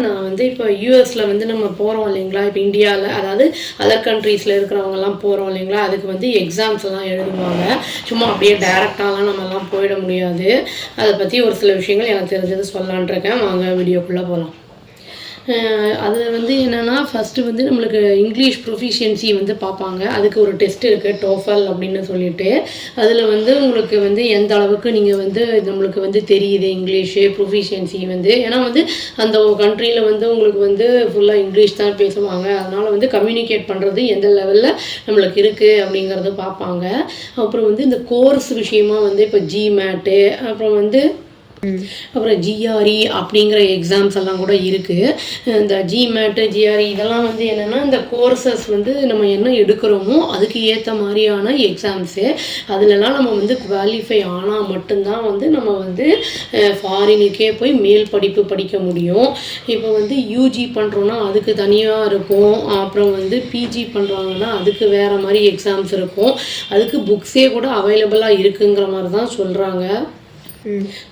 நான் வந்து இப்போ யூஎஸில் வந்து நம்ம போகிறோம் இல்லைங்களா, இப்போ இந்தியாவில் அதாவது அதர் கண்ட்ரீஸில் இருக்கிறவங்கலாம் போகிறோம் இல்லைங்களா, அதுக்கு வந்து எக்ஸாம்ஸ் எல்லாம் எழுதுவாங்க. சும்மா அப்படியே டேரெக்டாலாம் நம்மலாம் போயிட முடியாது. அதை பற்றி ஒரு சில விஷயங்கள் எனக்கு தெரிஞ்சது சொல்லலான் இருக்கேன். வாங்க வீடியோக்குள்ளே போகலாம். அதில் வந்து என்னென்னா, ஃபஸ்ட்டு வந்து நம்மளுக்கு இங்கிலீஷ் ப்ரொஃபிஷியன்சி வந்து பார்ப்பாங்க. அதுக்கு ஒரு டெஸ்ட் இருக்குது, டோஃபல் அப்படின்னு சொல்லிட்டு. அதில் வந்து உங்களுக்கு வந்து எந்த அளவுக்கு நீங்கள் வந்து நம்மளுக்கு வந்து தெரியுது இங்கிலீஷு ப்ரொஃபிஷியன்சி வந்து. ஏன்னா வந்து அந்த கண்ட்ரியில் வந்து உங்களுக்கு வந்து ஃபுல்லாக இங்கிலீஷ் தான் பேசுவாங்க. அதனால் வந்து கம்யூனிகேட் பண்ணுறது எந்த லெவலில் நம்மளுக்கு இருக்குது அப்படிங்கிறத பார்ப்பாங்க. அப்புறம் வந்து இந்த கோர்ஸ் விஷயமா வந்து இப்போ ஜிமேட்டு, அப்புறம் ஜிஆர்இ அப்படிங்கிற எக்ஸாம்ஸ் எல்லாம் கூட இருக்குது. இந்த ஜிமேட்டு, ஜிஆர்இ இதெல்லாம் வந்து என்னென்னா, இந்த கோர்சஸ் வந்து நம்ம என்ன எடுக்கிறோமோ அதுக்கு ஏற்ற மாதிரியான எக்ஸாம்ஸு. அதிலலாம் நம்ம வந்து குவாலிஃபை ஆனால் மட்டும்தான் வந்து நம்ம வந்து ஃபாரினுக்கே போய் மேல் படிப்பு படிக்க முடியும். இப்போ வந்து யூஜி பண்ணுறோன்னா அதுக்கு தனியாக இருக்கும். அப்புறம் வந்து பிஜி பண்ணுறாங்கன்னா அதுக்கு வேறு மாதிரி எக்ஸாம்ஸ் இருக்கும். அதுக்கு புக்ஸே கூட அவைலபிளாக இருக்குங்கிற மாதிரி தான் சொல்கிறாங்க.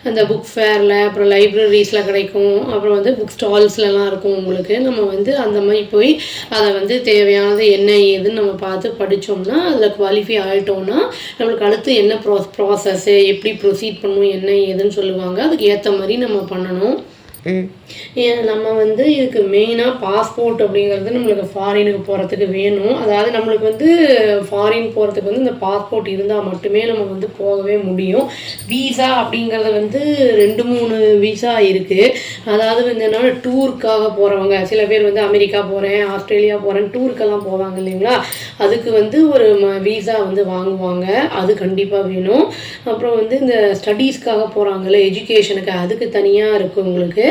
அந்த புக் ஃபேரில், அப்புறம் லைப்ரரிஸில் கிடைக்கும். அப்புறம் வந்து புக் ஸ்டால்ஸ்லலாம் இருக்கும் உங்களுக்கு. நம்ம வந்து அந்த மாதிரி போய் அதை வந்து தேவையானது என்ன ஏதுன்னு நம்ம பார்த்து படித்தோம்னா, அதில் குவாலிஃபை ஆகிட்டோம்னா நம்மளுக்கு அடுத்து என்ன ப்ராசஸ்ஸு, எப்படி ப்ரொசீட் பண்ணணும், என்ன ஏதுன்னு சொல்லுவாங்க. அதுக்கு ஏற்ற மாதிரி நம்ம பண்ணணும். நம்ம வந்து இதுக்கு மெயினாக பாஸ்போர்ட் அப்படிங்கிறது நம்மளுக்கு ஃபாரினுக்கு போகிறதுக்கு வேணும். அதாவது நம்மளுக்கு வந்து ஃபாரின் போகிறதுக்கு வந்து இந்த பாஸ்போர்ட் இருந்தால் மட்டுமே நம்ம வந்து போகவே முடியும். வீசா அப்படிங்கிறது வந்து 2-3 வீசா இருக்குது. அதாவது வந்து என்னென்னா, டூருக்காக போகிறவங்க, சில பேர் வந்து அமெரிக்கா போகிறேன், ஆஸ்திரேலியா போகிறேன், டூருக்கெல்லாம் போவாங்க இல்லைங்களா, அதுக்கு வந்து ஒரு வீசா வந்து வாங்குவாங்க. அது கண்டிப்பாக வேணும். அப்புறம் வந்து இந்த ஸ்டடீஸ்க்காக போகிறாங்கல்ல, எஜுகேஷனுக்கு, அதுக்கு தனியாக இருக்குது உங்களுக்கு.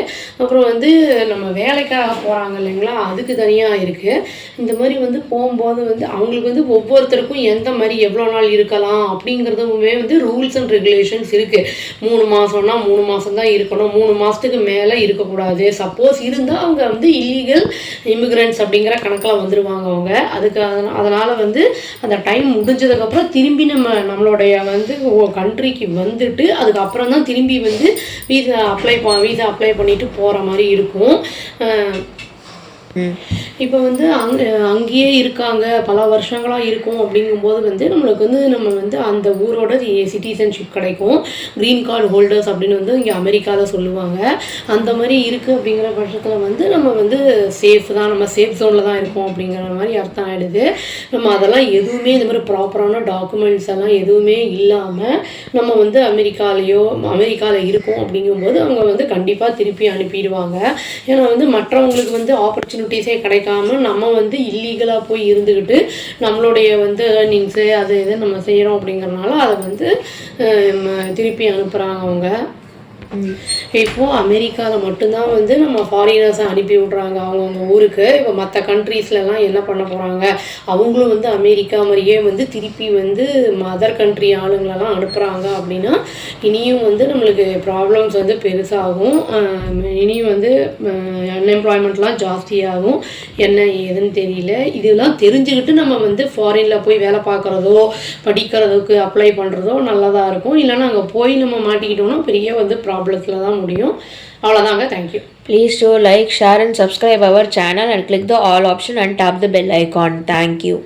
அப்புறம் வந்து நம்ம வேலைக்காக போகிறாங்க இல்லைங்களா, அதுக்கு தனியாக இருக்குது. இந்த மாதிரி வந்து போகும்போது வந்து அவங்களுக்கு வந்து ஒவ்வொருத்தருக்கும் எந்த மாதிரி எவ்வளோ நாள் இருக்கலாம் அப்படிங்கிறதுமே வந்து ரூல்ஸ் அண்ட் ரெகுலேஷன்ஸ் இருக்குது. 3 மாதம்னா 3 மாதம் தான் இருக்கணும், 3 மாதத்துக்கு மேலே இருக்கக்கூடாது. சப்போஸ் இருந்தால் அவங்க வந்து இல்லீகல் இமிக்ரெண்ட்ஸ் அப்படிங்கிற கணக்கில் வந்துடுவாங்க அவங்க. அதனால் வந்து அந்த டைம் முடிஞ்சதுக்கப்புறம் திரும்பி நம்மளுடைய வந்து கண்ட்ரிக்கு வந்துட்டு அதுக்கப்புறம் தான் திரும்பி வந்து வீசா அப்ளை பண்ணிட்டு போகிற மாதிரி இருக்கும். இப்போ வந்து அங்கேயே இருக்காங்க, பல வருஷங்களாக இருக்கும் அப்படிங்கும்போது வந்து நம்மளுக்கு வந்து நம்ம வந்து அந்த ஊரோட சிட்டிசன்ஷிப் கிடைக்கும். க்ரீன் கார்டு ஹோல்டர்ஸ் அப்படின்னு வந்து இங்கே அமெரிக்காவில் சொல்லுவாங்க. அந்த மாதிரி இருக்குது அப்படிங்கிற பட்சத்தில் வந்து நம்ம வந்து சேஃப் தான், நம்ம சேஃப் ஜோனில் தான் இருக்கோம் அப்படிங்கிற மாதிரி அர்த்தம் ஆகிடுது. நம்ம அதெல்லாம் எதுவுமே இந்த மாதிரி ப்ராப்பரான டாக்குமெண்ட்ஸ் எல்லாம் எதுவுமே இல்லாமல் நம்ம வந்து அமெரிக்காவில் இருக்கோம் அப்படிங்கும்போது அவங்க வந்து கண்டிப்பாக திருப்பி அனுப்பிடுவாங்க. ஏன்னா வந்து மற்றவங்களுக்கு வந்து ஆப்பர்ச்சுனிட்டிஸே கிடைக்காம நம்ம வந்து இல்லீகலாக போய் இருந்துக்கிட்டு நம்மளுடைய வந்து ஏர்னிங்ஸு அது இது நம்ம செய்கிறோம் அப்படிங்கிறனால அதை வந்து திருப்பி அனுப்புகிறாங்க அவங்க. இப்போது அமெரிக்காவில் மட்டும்தான் வந்து நம்ம ஃபாரினர்ஸை அனுப்பி விட்றாங்க அவங்கவுங்க ஊருக்கு. இப்போ மற்ற கண்ட்ரீஸ்லலாம் என்ன பண்ண போகிறாங்க, அவங்களும் வந்து அமெரிக்கா மாதிரியே வந்து திருப்பி வந்து மதர் கண்ட்ரி ஆளுங்களெல்லாம் அனுப்புகிறாங்க அப்படின்னா இனியும் வந்து நம்மளுக்கு ப்ராப்ளம்ஸ் வந்து பெருசாகும். இனியும் வந்து அன்எம்ப்ளாய்மெண்ட்லாம் ஜாஸ்தியாகும். என்ன ஏதுன்னு தெரியல. இதெல்லாம் தெரிஞ்சுக்கிட்டு நம்ம வந்து ஃபாரினில் போய் வேலை பார்க்குறதோ படிக்கிறதுக்கு அப்ளை பண்ணுறதோ நல்லதாக இருக்கும். இல்லைன்னா அங்கே போய் நம்ம மாட்டிக்கிட்டோம்னா பெரிய வந்து ப்ராப்ளத்தில் தான் முடியும். அவ்வளோதாங்க. Thank you. Please do like, share and subscribe our channel and click the all option and tap the bell icon. Thank you.